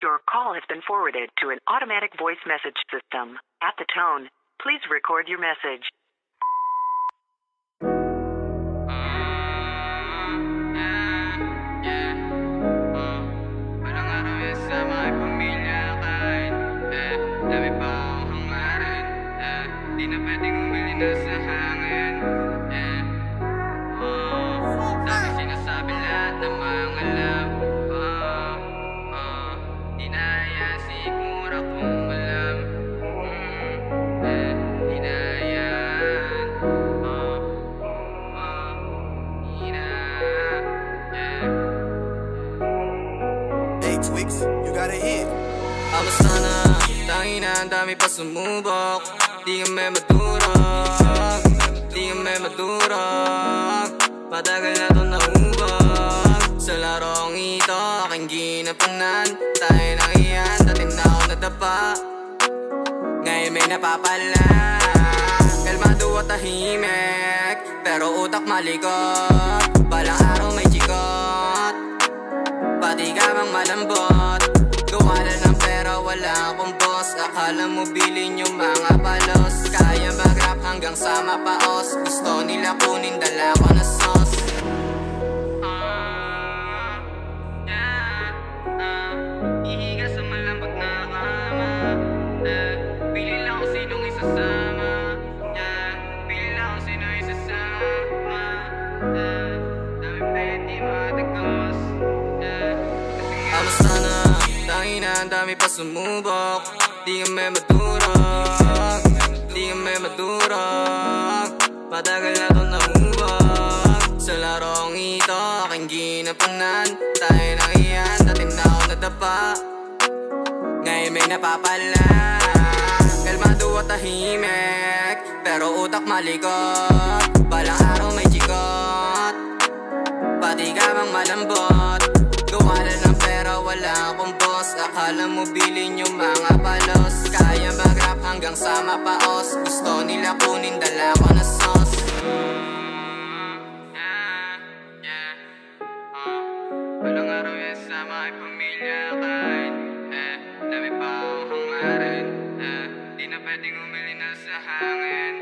Your call has been forwarded to an automatic voice message system. At the tone, please record your message. Walang araw yan sa mga pamilya kahit dami pa akong hangarin. Di na pwedeng umili na sa hangin. Dami sinasabi lahat ng mga love. Di na yan siguro kung alam. Di na yan. Di na. Hey Twix, you got a hit. Ama sana, tangina ang dami pa sumubok. Di kami madurog, di kami madurog. Matagal na to nahubog sa larong ito, aking ginapunan. Tayo nang iyan, dati na ako nadapa. Ngayon may napapala. Kalmado at tahimik, pero utak malikot. Balang araw may chikot, pati ka bang malambot. Gawa na ng pera, wala akong boss. Akala mo bilhin yung mga palos. Kaya mag-rap hanggang sa mapaos. Gusto nila kunin, dala ko na sauce. Ihiga sa malambot na kama. Pili lang kung sinong isasama. Pili lang kung sino isasama. Dami pa yan di matagos. Ama sana, tangina ang dami pa sumubok. Di kami madurog, di kami madurog. Matagal na to nahubog sa larong ito, aking ginapunan. Tayo nang iyan, dati na ako nadapa. Ngayon may napapala. Kalmado at tahimik, pero utak malikot. Balang araw may chikot, pati ka bang malambot. Gawa na ng pera, wala akong boss. Akala mo bilhin yung mga palos. Kaya mag-rap hanggang sa mapaos. Gusto nila kunin, dala ko na sauce. Walang araw yan sa mga pamilya kahit dami pa akong hangarin. Di na pwedeng umili na sa hangin.